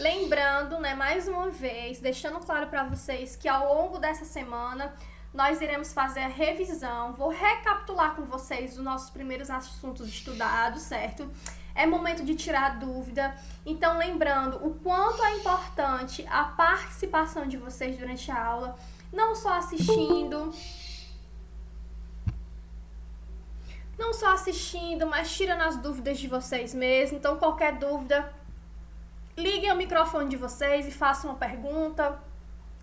Lembrando, né, mais uma vez, deixando claro para vocês que ao longo dessa semana nós iremos fazer a revisão. Vou recapitular com vocês os nossos primeiros assuntos estudados, certo? É momento de tirar dúvida. Então, lembrando o quanto é importante a participação de vocês durante a aula, não só assistindo, mas tirando as dúvidas de vocês mesmo. Então, qualquer dúvida, liguem o microfone de vocês e façam uma pergunta,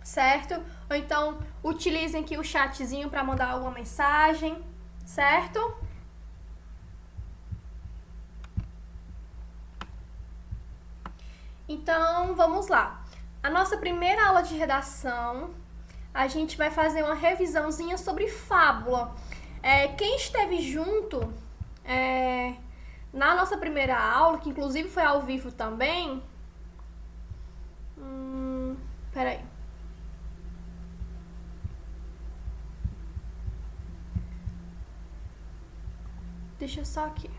certo? Ou então, utilizem aqui o chatzinho para mandar alguma mensagem, certo? Então, vamos lá. A nossa primeira aula de redação, a gente vai fazer uma revisãozinha sobre fábula. Quem esteve junto na nossa primeira aula, que inclusive foi ao vivo também... peraí. Deixa eu só aqui.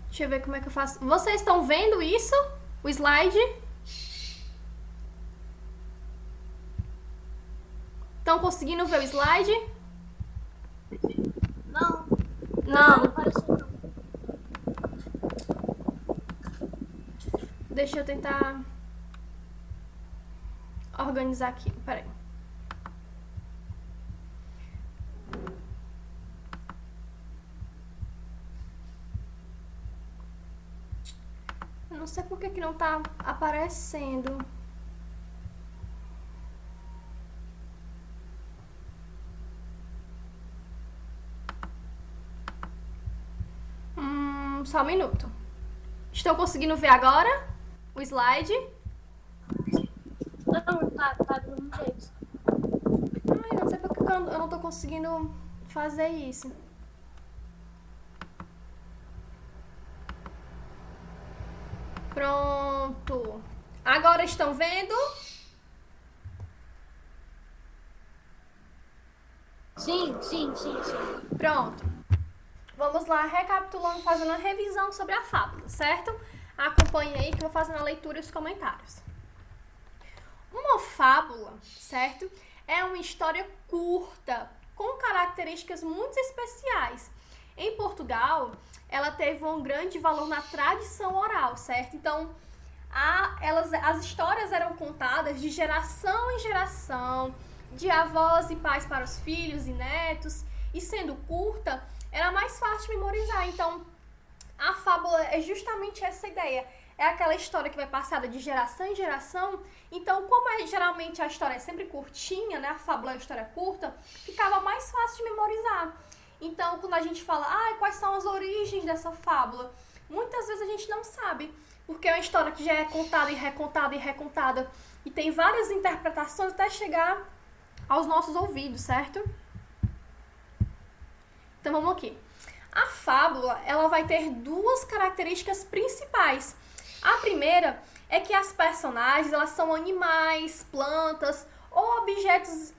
Deixa eu ver como é que eu faço. Vocês estão vendo isso? O slide? Estão conseguindo ver o slide? Não. Não. Apareceu não. Deixa eu tentar organizar aqui. Peraí. Eu não sei por que não tá aparecendo. Só um minuto. Estão conseguindo ver agora o slide? Não, tá do mesmo jeito. Ai, não sei por que eu não tô conseguindo fazer isso. Pronto. Agora estão vendo? Sim. Pronto. Vamos lá, recapitulando, fazendo uma revisão sobre a fábula, certo? Acompanhe aí que eu vou fazendo a leitura e os comentários. Uma fábula, certo? É uma história curta, com características muito especiais. Em Portugal, ela teve um grande valor na tradição oral, certo? Então, as histórias eram contadas de geração em geração, de avós e pais para os filhos e netos, e sendo curta, era mais fácil de memorizar. Então, a fábula é justamente essa ideia. É aquela história que vai passada de geração em geração. Então, como geralmente a história é sempre curtinha, né? A fábula é uma história curta, ficava mais fácil de memorizar. Então, quando a gente fala, quais são as origens dessa fábula? Muitas vezes a gente não sabe, porque é uma história que já é contada e recontada e recontada. E tem várias interpretações até chegar aos nossos ouvidos, certo? Então, vamos aqui. A fábula, ela vai ter duas características principais. A primeira é que as personagens, elas são animais, plantas ou objetos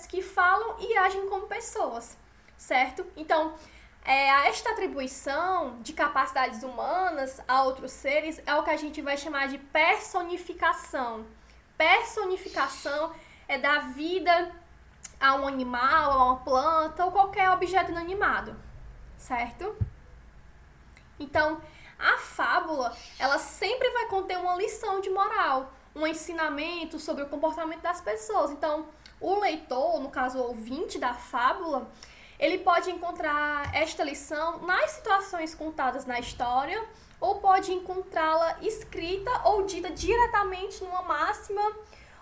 que falam e agem como pessoas, certo? Então, esta atribuição de capacidades humanas a outros seres é o que a gente vai chamar de personificação. Personificação é dar vida a um animal, a uma planta ou qualquer objeto inanimado, certo? Então, a fábula, ela sempre vai conter uma lição de moral, um ensinamento sobre o comportamento das pessoas. Então, o leitor, no caso o ouvinte da fábula, ele pode encontrar esta lição nas situações contadas na história ou pode encontrá-la escrita ou dita diretamente numa máxima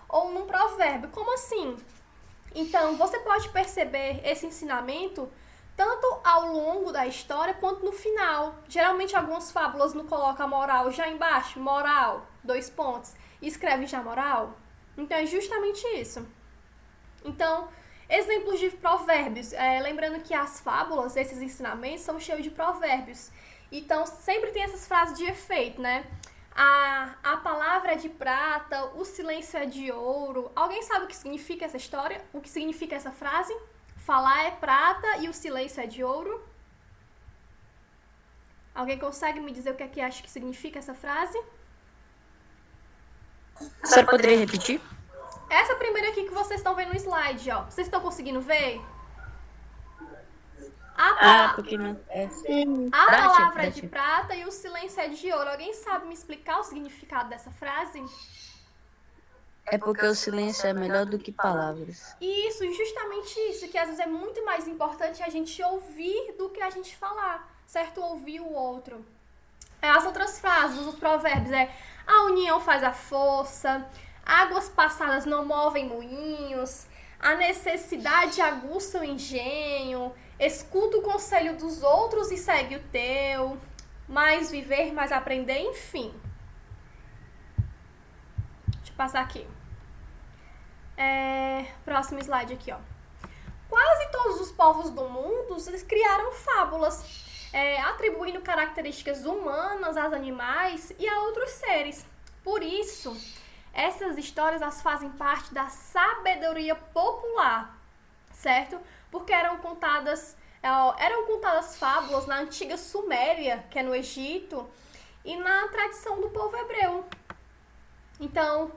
ou num provérbio. Como assim? Então, você pode perceber esse ensinamento tanto ao longo da história quanto no final. Geralmente, algumas fábulas não colocam a moral já embaixo, moral, 2 pontos, e escreve já moral. Então, é justamente isso. Então, exemplos de provérbios. Lembrando que as fábulas, esses ensinamentos, são cheios de provérbios. Então, sempre tem essas frases de efeito, né? A palavra é de prata, o silêncio é de ouro. Alguém sabe o que significa essa história? O que significa essa frase? Falar é prata e o silêncio é de ouro? Alguém consegue me dizer o que é que acha que significa essa frase? A senhora poderia repetir? Essa primeira aqui que vocês estão vendo no slide, ó. Vocês estão conseguindo ver? Porque não... A palavra é de prata e o silêncio é de ouro. Alguém sabe me explicar o significado dessa frase? É porque o silêncio é melhor do que palavras. Isso, justamente isso, que às vezes é muito mais importante a gente ouvir do que a gente falar, certo? Ouvir o outro. As outras frases, os provérbios a união faz a força, águas passadas não movem moinhos, a necessidade aguça o engenho, escuta o conselho dos outros e segue o teu, mais viver, mais aprender, enfim. Deixa eu passar aqui. Próximo slide aqui, ó. Quase todos os povos do mundo eles criaram fábulas, atribuindo características humanas aos animais e a outros seres. Por isso, essas histórias elas fazem parte da sabedoria popular, certo? Porque eram contadas fábulas na antiga Suméria, que é no Egito, e na tradição do povo hebreu. Então,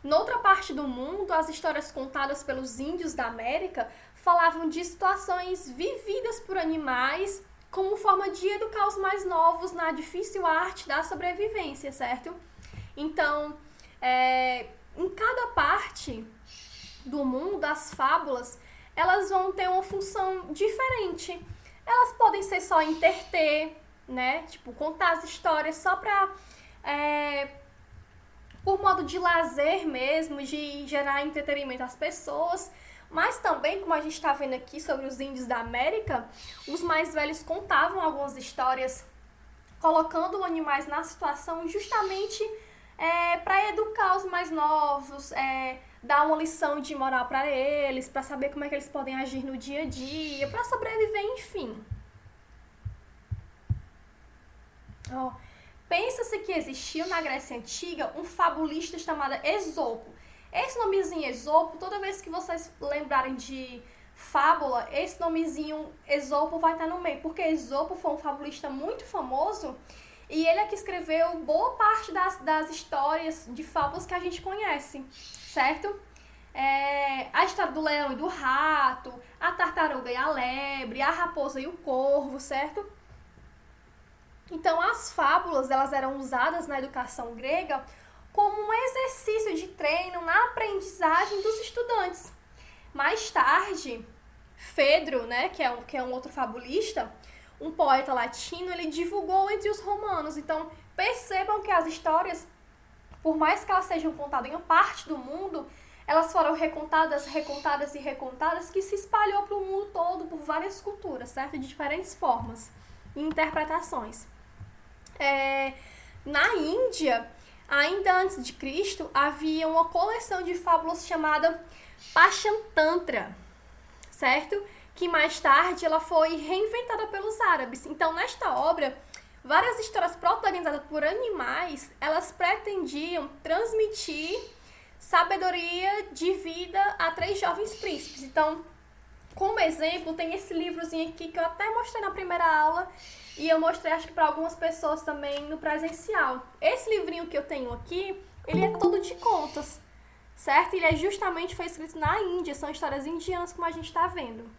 noutra parte do mundo, as histórias contadas pelos índios da América falavam de situações vividas por animais como forma de educar os mais novos na difícil arte da sobrevivência, certo? Então, em cada parte do mundo, as fábulas, elas vão ter uma função diferente. Elas podem ser só entreter, né? Tipo, contar as histórias só pra... por modo de lazer mesmo, de gerar entretenimento às pessoas, mas também, como a gente está vendo aqui sobre os índios da América, os mais velhos contavam algumas histórias colocando animais na situação justamente para educar os mais novos, dar uma lição de moral para eles, para saber como é que eles podem agir no dia a dia, para sobreviver, enfim. Pensa-se que existiu na Grécia Antiga um fabulista chamado Esopo. Esse nomezinho Esopo, toda vez que vocês lembrarem de fábula, esse nomezinho Esopo vai estar no meio, porque Esopo foi um fabulista muito famoso e ele é que escreveu boa parte das histórias de fábulas que a gente conhece, certo? A história do leão e do rato, a tartaruga e a lebre, a raposa e o corvo, certo? Então, as fábulas elas eram usadas na educação grega como um exercício de treino na aprendizagem dos estudantes. Mais tarde, Fedro, né, que é um outro fabulista, um poeta latino, ele divulgou entre os romanos. Então, percebam que as histórias, por mais que elas sejam contadas em uma parte do mundo, elas foram recontadas, que se espalhou para o mundo todo por várias culturas, certo? De diferentes formas e interpretações. Na Índia, ainda antes de Cristo, havia uma coleção de fábulas chamada Panchatantra, certo? Que mais tarde ela foi reinventada pelos árabes. Então, nesta obra, várias histórias protagonizadas por animais, elas pretendiam transmitir sabedoria de vida a 3 jovens príncipes. Então, como exemplo, tem esse livrozinho aqui que eu até mostrei na primeira aula e eu mostrei, acho que para algumas pessoas também no presencial. Esse livrinho que eu tenho aqui, ele é todo de contos, certo? Ele foi escrito na Índia, são histórias indianas, como a gente está vendo.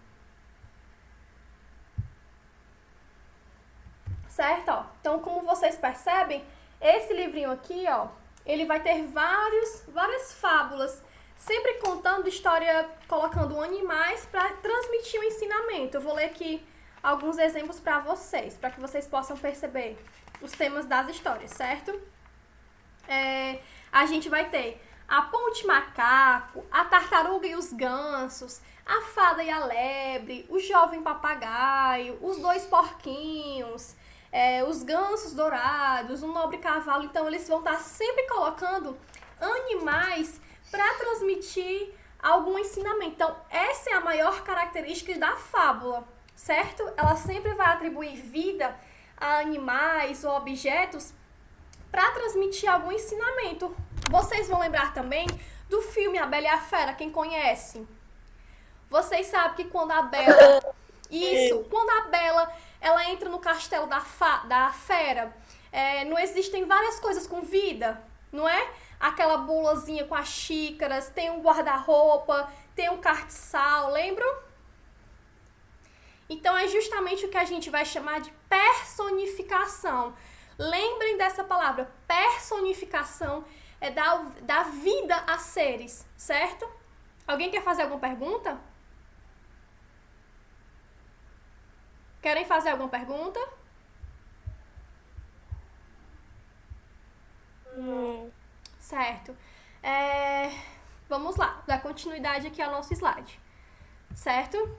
Certo? Ó. Então, como vocês percebem, esse livrinho aqui, ó, ele vai ter várias fábulas, sempre contando história, colocando animais para transmitir um ensinamento. Eu vou ler aqui alguns exemplos para vocês, para que vocês possam perceber os temas das histórias, certo? A gente vai ter a ponte macaco, a tartaruga e os gansos, a fada e a lebre, o jovem papagaio, os 2 porquinhos, os gansos dourados, um nobre cavalo. Então, eles vão estar sempre colocando animais para transmitir algum ensinamento. Então, essa é a maior característica da fábula, certo? Ela sempre vai atribuir vida a animais ou objetos para transmitir algum ensinamento. Vocês vão lembrar também do filme A Bela e a Fera, quem conhece? Vocês sabem que quando a Bela ela entra no castelo da fera. Não existem várias coisas com vida, não é? Aquela bulazinha com as xícaras, tem um guarda-roupa, tem um cartiçal, lembram? Então é justamente o que a gente vai chamar de personificação. Lembrem dessa palavra, personificação é dar vida a seres, certo? Alguém quer fazer alguma pergunta? Querem fazer alguma pergunta? Certo. Vamos lá, dar continuidade aqui ao nosso slide. Certo?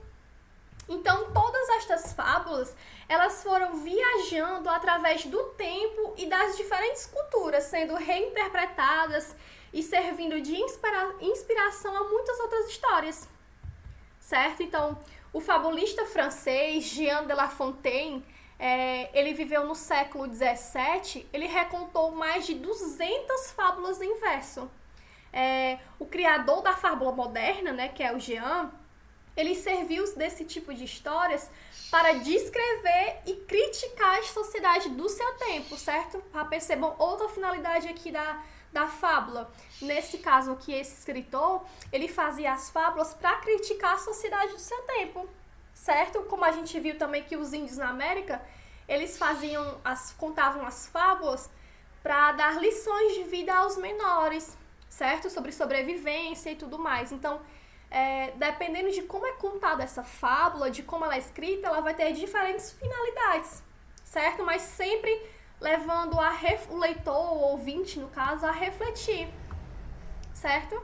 Então, todas estas fábulas, elas foram viajando através do tempo e das diferentes culturas, sendo reinterpretadas e servindo de inspiração a muitas outras histórias. Certo? Então, o fabulista francês Jean de La Fontaine, ele viveu no século XVII, ele recontou mais de 200 fábulas em verso. O criador da fábula moderna, né, que é o Jean, ele serviu desse tipo de histórias para descrever e criticar a sociedade do seu tempo, certo? Percebam outra finalidade aqui da fábula. Nesse caso aqui, esse escritor, ele fazia as fábulas para criticar a sociedade do seu tempo, certo? Como a gente viu também que os índios na América, eles contavam as fábulas para dar lições de vida aos menores, certo? Sobre sobrevivência e tudo mais. Então, dependendo de como é contada essa fábula, de como ela é escrita, ela vai ter diferentes finalidades, certo? Mas sempre levando o leitor, o ouvinte, no caso, a refletir, certo?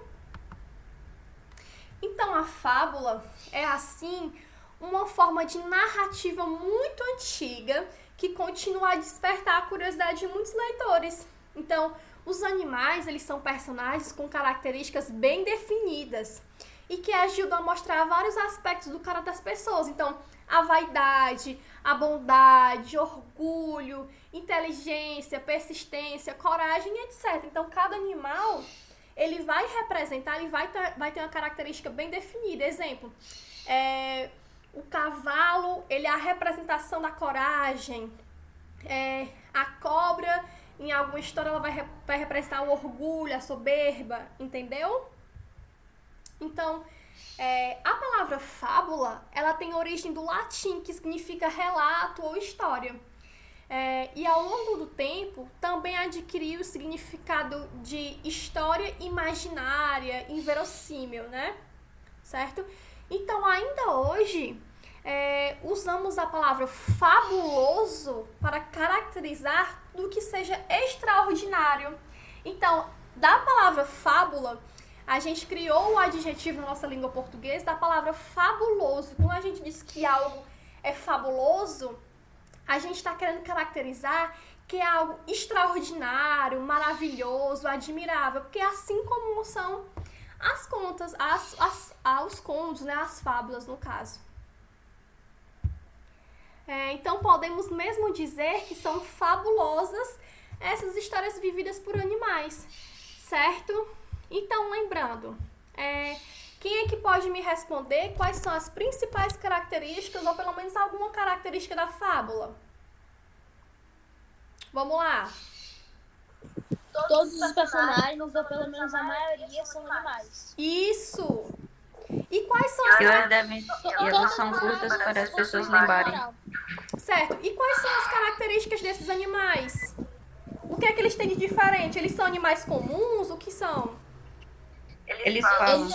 Então, a fábula é, assim, uma forma de narrativa muito antiga que continua a despertar a curiosidade de muitos leitores. Então, os animais, eles são personagens com características bem definidas e que ajudam a mostrar vários aspectos do caráter das pessoas. Então, a vaidade, a bondade, orgulho, inteligência, persistência, coragem, etc. Então, cada animal, ele vai representar, ele vai ter uma característica bem definida. Exemplo, o cavalo, ele é a representação da coragem. A cobra, em alguma história, ela vai representar o orgulho, a soberba, entendeu? Então, a palavra fábula, ela tem origem do latim, que significa relato ou história. E ao longo do tempo, também adquiriu o significado de história imaginária, inverossímil, né? Certo? Então, ainda hoje, usamos a palavra fabuloso para caracterizar tudo que seja extraordinário. Então, da palavra fábula, a gente criou o adjetivo na nossa língua portuguesa da palavra fabuloso. Quando a gente diz que algo é fabuloso, a gente está querendo caracterizar que é algo extraordinário, maravilhoso, admirável. Porque assim como são as contas, os contos, né, as fábulas no caso. Então podemos mesmo dizer que são fabulosas essas histórias vividas por animais, certo? Então, lembrando, quem é que pode me responder quais são as principais características, ou pelo menos alguma característica da fábula? Vamos lá. Todos os personagens, ou pelo menos a maioria, são animais. Isso! E quais são as elas são curtas para as pessoas lembrarem. Certo. E quais são as características desses animais? O que é que eles têm de diferente? Eles são animais comuns? O que são? Eles falam.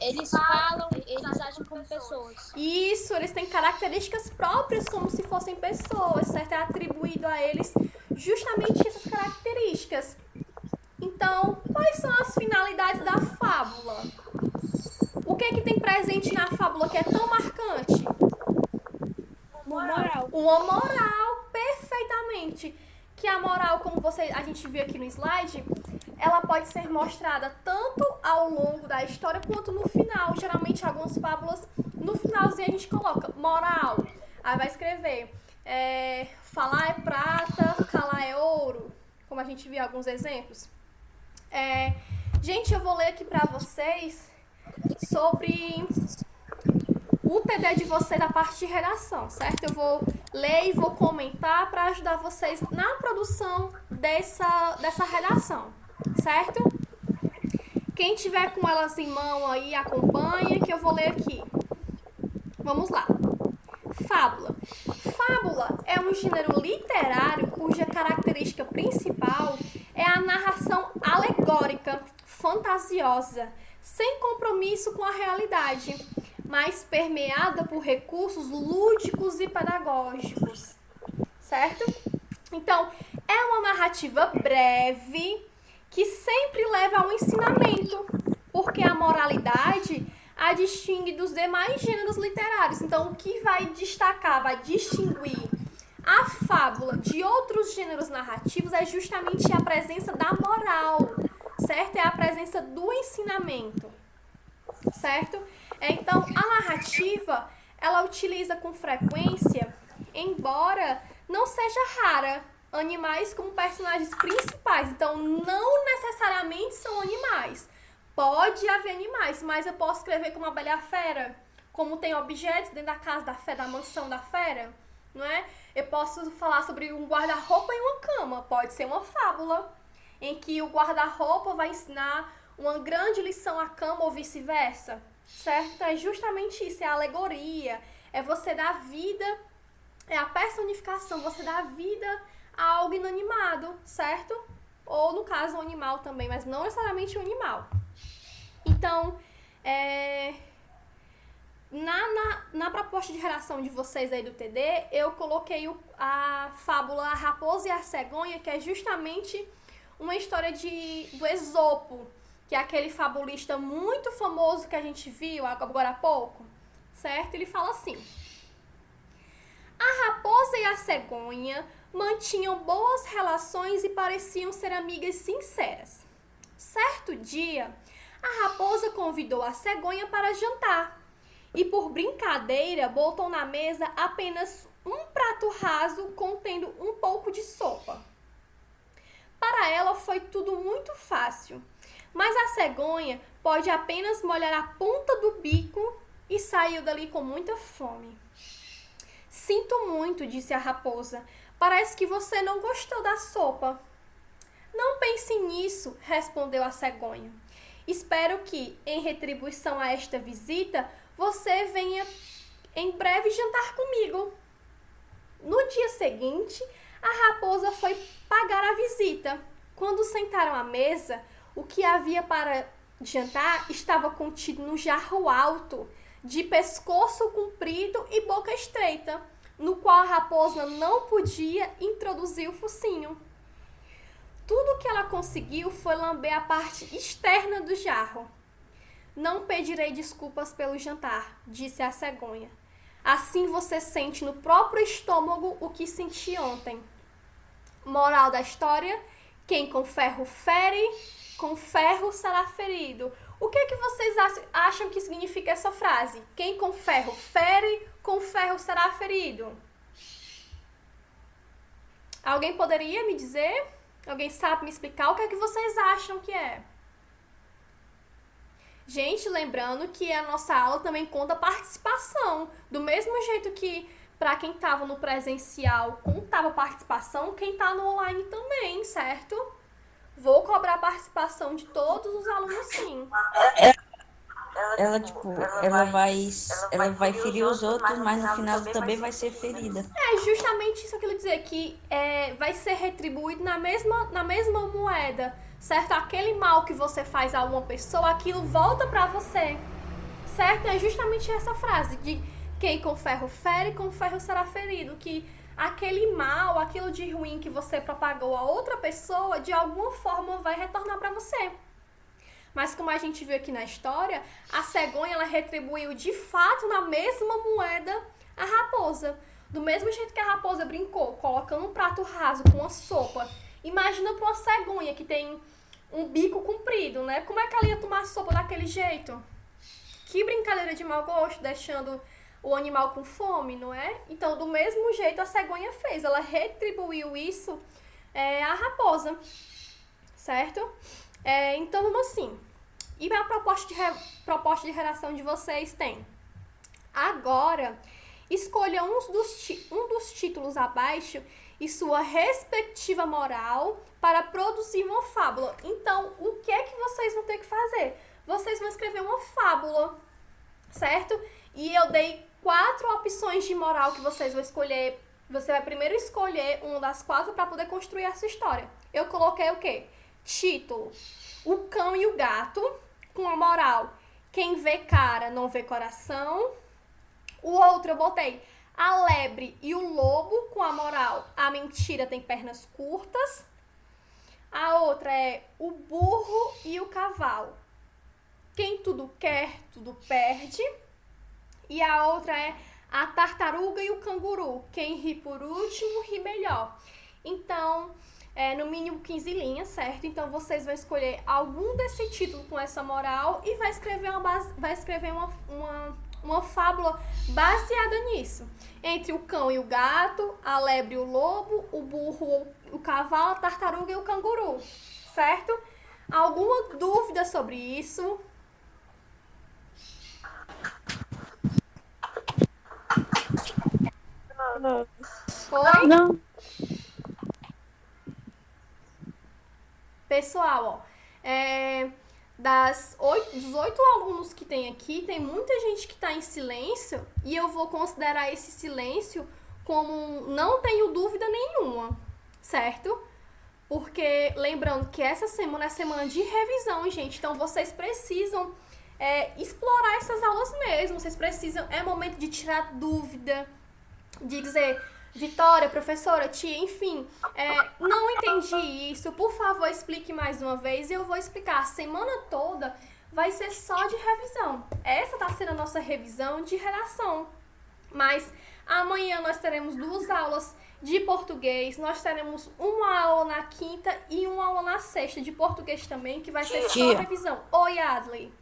Eles falam, eles agem como pessoas. Isso, eles têm características próprias como se fossem pessoas, certo? É atribuído a eles justamente essas características. Então, quais são as finalidades da fábula? O que é que tem presente na fábula que é tão marcante? Moral. Uma moral, perfeitamente. Que a moral, como a gente viu aqui no slide, ela pode ser mostrada tanto ao longo da história quanto no final. Geralmente, algumas fábulas, no finalzinho a gente coloca moral. Aí vai escrever, falar é prata, calar é ouro. Como a gente viu alguns exemplos. Gente, eu vou ler aqui pra vocês sobre o TD de vocês da parte de redação, certo? Eu vou ler e vou comentar para ajudar vocês na produção dessa redação, certo? Quem tiver com elas em mão aí, acompanha, que eu vou ler aqui. Vamos lá. Fábula. Fábula é um gênero literário cuja característica principal é a narração alegórica, fantasiosa, sem compromisso com a realidade, mas permeada por recursos lúdicos e pedagógicos, certo? Então, é uma narrativa breve que sempre leva ao ensinamento, porque a moralidade a distingue dos demais gêneros literários. Então, o que vai destacar, vai distinguir a fábula de outros gêneros narrativos é justamente a presença da moral, certo? É a presença do ensinamento, certo? Então, a narrativa, ela utiliza com frequência, embora não seja rara, animais como personagens principais. Então, não necessariamente são animais. Pode haver animais, mas eu posso escrever como a Bela e a Fera, como tem objetos dentro da casa da fera, da mansão da fera, não é? Eu posso falar sobre um guarda-roupa e uma cama. Pode ser uma fábula, em que o guarda-roupa vai ensinar uma grande lição à cama ou vice-versa, certo? Então, é justamente isso, é a alegoria, é você dar vida, é a personificação, você dá vida a algo inanimado, certo? Ou, no caso, um animal também, mas não necessariamente um animal. Então, na proposta de redação de vocês aí do TD, eu coloquei a fábula A Raposa e a Cegonha, que é justamente uma história do Esopo, que é aquele fabulista muito famoso que a gente viu agora há pouco, certo? Ele fala assim: a raposa e a cegonha mantinham boas relações e pareciam ser amigas sinceras. Certo dia, a raposa convidou a cegonha para jantar e, por brincadeira, botou na mesa apenas um prato raso contendo um pouco de sopa. Para ela foi tudo muito fácil, mas a cegonha pode apenas molhar a ponta do bico e saiu dali com muita fome. Sinto muito, disse a raposa. Parece que você não gostou da sopa. Não pense nisso, respondeu a cegonha. Espero que, em retribuição a esta visita, você venha em breve jantar comigo. No dia seguinte, a raposa foi pagar a visita. Quando sentaram à mesa, o que havia para jantar estava contido no jarro alto, de pescoço comprido e boca estreita, no qual a raposa não podia introduzir o focinho. Tudo que ela conseguiu foi lamber a parte externa do jarro. Não pedirei desculpas pelo jantar, disse a cegonha. Assim você sente no próprio estômago o que senti ontem. Moral da história: quem com ferro fere, com ferro será ferido. O que é que vocês acham que significa essa frase? Quem com ferro fere, com ferro será ferido. Alguém poderia me dizer? Alguém sabe me explicar o que é que vocês acham que é? Gente, lembrando que a nossa aula também conta participação. Do mesmo jeito que para quem estava no presencial contava participação, quem está no online também, certo? Vou cobrar a participação de todos os alunos, sim. Ela vai ferir os outros, mas no final também vai ser ferida. É justamente isso que eu quero dizer, que vai ser retribuído na mesma moeda, certo? Aquele mal que você faz a uma pessoa, aquilo volta pra você, certo? É justamente essa frase de quem com ferro fere, com ferro será ferido, que aquele mal, aquilo de ruim que você propagou a outra pessoa, de alguma forma vai retornar pra você. Mas como a gente viu aqui na história, a cegonha ela retribuiu de fato na mesma moeda a raposa. Do mesmo jeito que a raposa brincou, colocando um prato raso com uma sopa. Imagina para uma cegonha que tem um bico comprido, né? Como é que ela ia tomar sopa daquele jeito? Que brincadeira de mau gosto, deixando o animal com fome, não é? Então, do mesmo jeito a cegonha fez. Ela retribuiu isso à raposa, certo? Então, vamos assim. E a proposta de redação de vocês tem Agora, escolha um dos títulos abaixo e sua respectiva moral para produzir uma fábula. Então, o que é que vocês vão ter que fazer? Vocês vão escrever uma fábula, certo? E eu dei 4 opções de moral que vocês vão escolher. Você vai primeiro escolher uma das 4 para poder construir essa história. Eu coloquei o quê? Título: O Cão e o Gato, com a moral: quem vê cara não vê coração. O outro eu botei A Lebre e o Lobo, com a moral: a mentira tem pernas curtas. A outra é O Burro e o Cavalo, quem tudo quer, tudo perde. E a outra é A Tartaruga e o Canguru, quem ri por último, ri melhor. Então, no mínimo 15 linhas, certo? Então, vocês vão escolher algum desse título com essa moral e vai escrever uma fábula baseada nisso. Entre o cão e o gato, a lebre e o lobo, o burro, o cavalo, a tartaruga e o canguru, certo? Alguma dúvida sobre isso? Oi? Não. Pessoal, dos 8 alunos que tem aqui, tem muita gente que está em silêncio e eu vou considerar esse silêncio como não tenho dúvida nenhuma, certo? Porque lembrando que essa semana é semana de revisão, gente, então vocês precisam explorar essas aulas mesmo, vocês precisam, é momento de tirar dúvida, de dizer: Vitória, professora, tia, enfim, não entendi isso, por favor explique mais uma vez. E eu vou explicar. A semana toda vai ser só de revisão. Essa tá sendo a nossa revisão de redação. Mas amanhã nós teremos 2 aulas de português, nós teremos uma aula na quinta e uma aula na sexta de português também, que vai ser só revisão. Oi, Adley.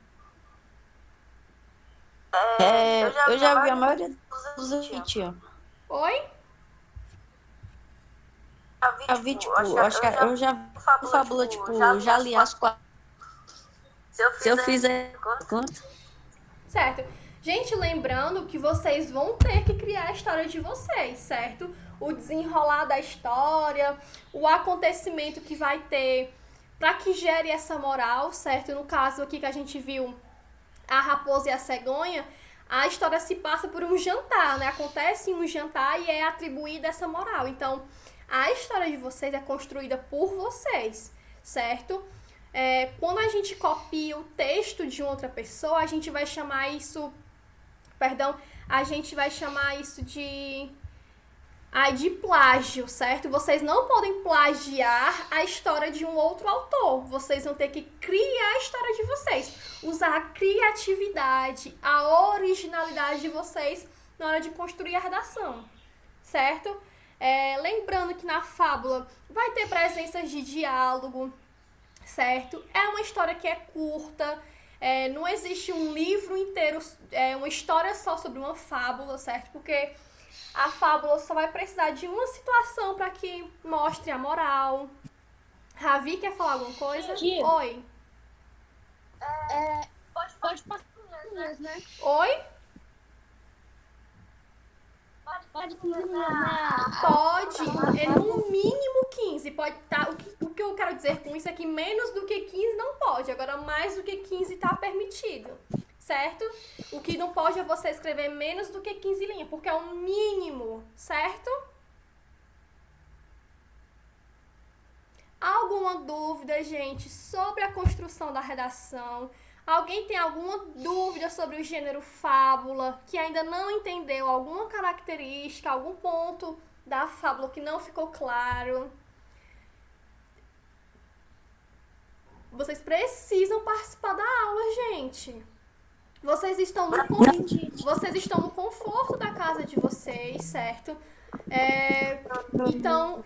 Eu já vi a maioria dos vídeos. Oi? Eu já vi fábula, já li as 4. Se eu fizer quanto? Certo. Gente, lembrando que vocês vão ter que criar a história de vocês, certo? O desenrolar da história, o acontecimento que vai ter para que gere essa moral, certo? No caso aqui que a gente viu a raposa e a cegonha, a história se passa por um jantar, né? Acontece em um jantar e é atribuída essa moral. Então, a história de vocês é construída por vocês, certo? Quando a gente copia o texto de outra pessoa, a gente vai chamar isso... a gente vai chamar isso de plágio, certo? Vocês não podem plagiar a história de um outro autor. Vocês vão ter que criar a história de vocês. Usar a criatividade, a originalidade de vocês na hora de construir a redação, certo? Lembrando que na fábula vai ter presenças de diálogo, certo? É uma história que é curta, não existe um livro inteiro, uma história só sobre uma fábula, certo? Porque a fábula só vai precisar de uma situação para que mostre a moral. Ravi, quer falar alguma coisa? Tia. Oi. Pode passar linhas, né? Oi? Pode começar. Pode, no mínimo 15. Pode estar. O que eu quero dizer com isso é que menos do que 15 não pode. Agora, mais do que 15 está permitido, certo? O que não pode é você escrever menos do que 15 linhas, porque é o mínimo, certo? Alguma dúvida, gente, sobre a construção da redação? Alguém tem alguma dúvida sobre o gênero fábula, que ainda não entendeu alguma característica, algum ponto da fábula que não ficou claro? Vocês precisam participar da aula, gente. Vocês estão no conforto da casa de vocês, certo? Então,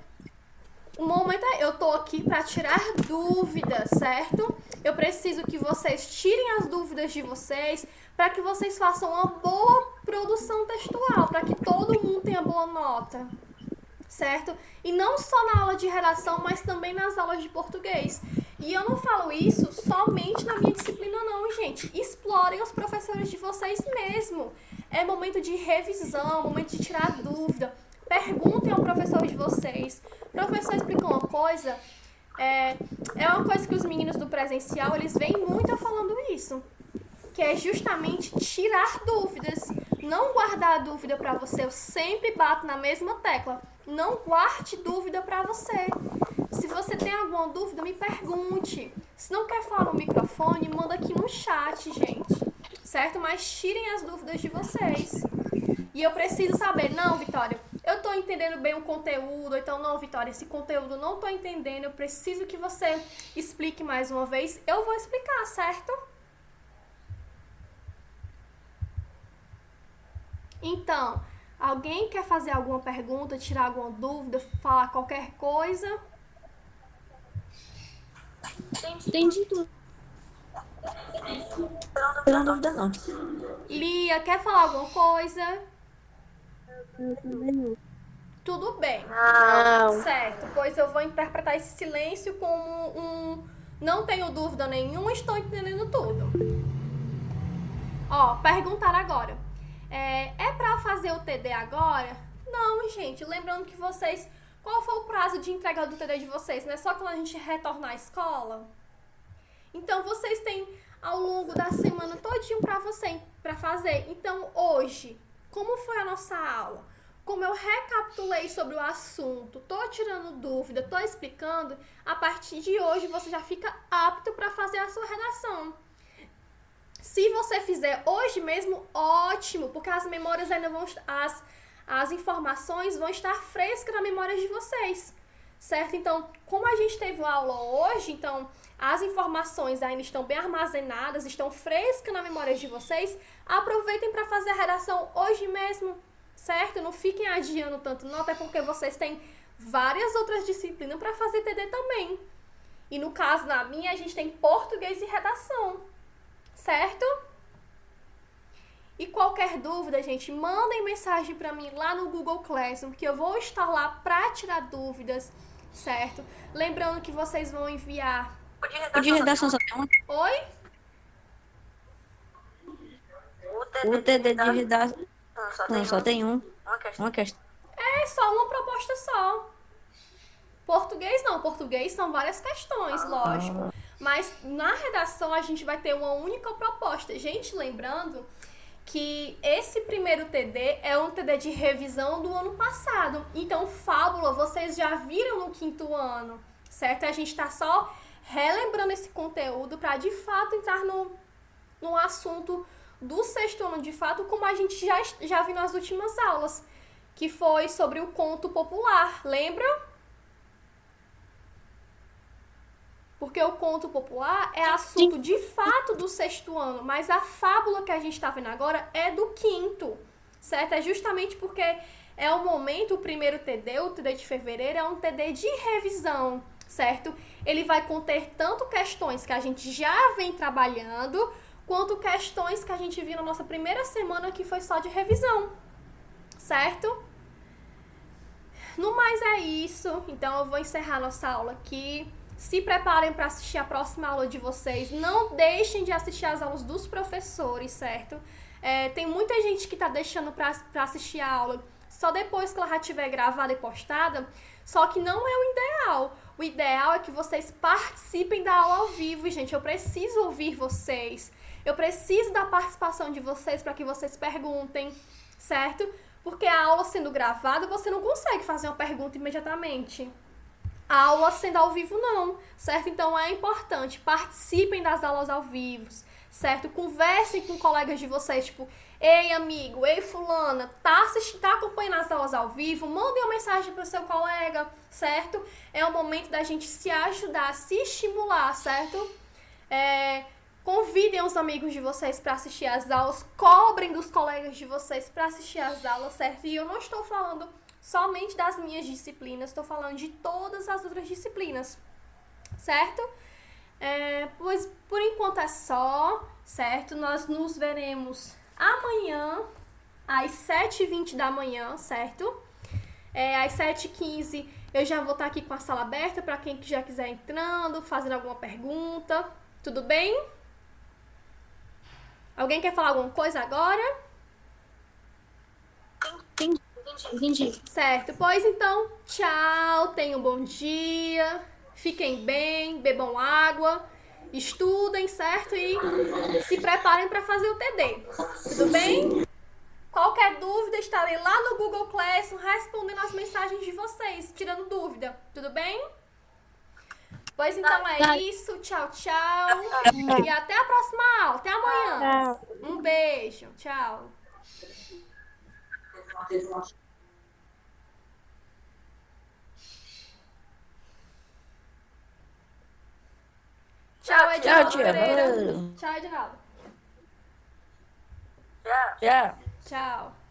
o momento eu tô aqui para tirar dúvidas, certo? Eu preciso que vocês tirem as dúvidas de vocês para que vocês façam uma boa produção textual, para que todo mundo tenha boa nota, certo? E não só na aula de redação, mas também nas aulas de português. E eu não falo isso somente na minha disciplina não, gente. Explorem os professores de vocês mesmo. É momento de revisão, momento de tirar dúvida. Perguntem ao professor de vocês. O professor explicou uma coisa, é uma coisa que os meninos do presencial, eles vêm muito falando isso, que é justamente tirar dúvidas. Não guardar dúvida pra você. Eu sempre bato na mesma tecla. Não guarde dúvida pra você. Se você tem alguma dúvida, me pergunte. Se não quer falar no microfone, manda aqui no chat, gente. Certo? Mas tirem as dúvidas de vocês. E eu preciso saber, não, Vitória, eu tô entendendo bem o conteúdo, ou então, não, Vitória, esse conteúdo eu não tô entendendo, eu preciso que você explique mais uma vez. Eu vou explicar, certo? Então, alguém quer fazer alguma pergunta, tirar alguma dúvida, falar qualquer coisa? Entendi tudo. Não dúvida não. Lia, quer falar alguma coisa? Tudo bem. Não. Certo, pois eu vou interpretar esse silêncio como não tenho dúvida nenhuma, estou entendendo tudo. Ó, perguntaram agora. É pra fazer o TD agora? Não, gente, lembrando que vocês... Qual foi o prazo de entrega do TD de vocês? Não é só quando a gente retornar à escola? Então, vocês têm ao longo da semana todinho pra fazer. Então, hoje, como foi a nossa aula? Como eu recapitulei sobre o assunto, tô tirando dúvida, tô explicando, a partir de hoje você já fica apto para fazer a sua redação. Se você fizer hoje mesmo, ótimo, porque as memórias ainda vão... As informações vão estar frescas na memória de vocês, certo? Então, como a gente teve uma aula hoje, então as informações ainda estão bem armazenadas, estão frescas na memória de vocês, aproveitem para fazer a redação hoje mesmo, certo? Não fiquem adiando tanto não, até porque vocês têm várias outras disciplinas para fazer TD também. E no caso, na minha, a gente tem português e redação, certo? E qualquer dúvida, gente, mandem mensagem para mim lá no Google Classroom, que eu vou estar lá para tirar dúvidas, certo? Lembrando que vocês vão enviar... O de redação só tem uma. Oi? O TD de redação só tem uma questão. É só uma proposta só. Português não, português são várias questões, lógico. Mas na redação a gente vai ter uma única proposta. Gente, lembrando que esse primeiro TD é um TD de revisão do ano passado. Então, fábula, vocês já viram no quinto ano, certo? A gente tá só relembrando esse conteúdo para de fato entrar no assunto do sexto ano, de fato, como a gente já viu nas últimas aulas, que foi sobre o conto popular, lembra? Porque o conto popular é assunto de fato do sexto ano, mas a fábula que a gente está vendo agora é do quinto, certo? É justamente porque é o momento, o primeiro TD, o TD de fevereiro, é um TD de revisão, certo? Ele vai conter tanto questões que a gente já vem trabalhando, quanto questões que a gente viu na nossa primeira semana, que foi só de revisão, certo? No mais é isso, então eu vou encerrar nossa aula aqui. Se preparem para assistir a próxima aula de vocês. Não deixem de assistir as aulas dos professores, certo? Tem muita gente que está deixando para assistir a aula só depois que ela já estiver gravada e postada. Só que não é o ideal. O ideal é que vocês participem da aula ao vivo, gente. Eu preciso ouvir vocês. Eu preciso da participação de vocês para que vocês perguntem, certo? Porque a aula sendo gravada, você não consegue fazer uma pergunta imediatamente. A aula sendo ao vivo não, certo? Então é importante, participem das aulas ao vivo, certo? Conversem com colegas de vocês, tipo, ei amigo, ei fulana, tá acompanhando as aulas ao vivo? Mandem uma mensagem pro seu colega, certo? É o momento da gente se ajudar, se estimular, certo? Convidem os amigos de vocês para assistir as aulas, cobrem dos colegas de vocês para assistir as aulas, certo? E eu não estou falando somente das minhas disciplinas, estou falando de todas as outras disciplinas, certo? Pois por enquanto é só, certo? Nós nos veremos amanhã, às 7h20 da manhã, certo? Às 7h15 eu já vou estar aqui com a sala aberta para quem já quiser entrando, fazendo alguma pergunta, tudo bem? Alguém quer falar alguma coisa agora? Entendi. Certo, pois então, tchau, tenham um bom dia, fiquem bem, bebam água, estudem, certo? E se preparem para fazer o TD, tudo bem? Qualquer dúvida, estarei lá no Google Classroom respondendo as mensagens de vocês, tirando dúvida, tudo bem? Pois então é isso, tchau, tchau, e até a próxima aula, até amanhã. Um beijo, tchau. Tchau, Tchau, Edinaldo tia. Pereira. Valeu. Tchau, Edinaldo. Tchau. Tchau.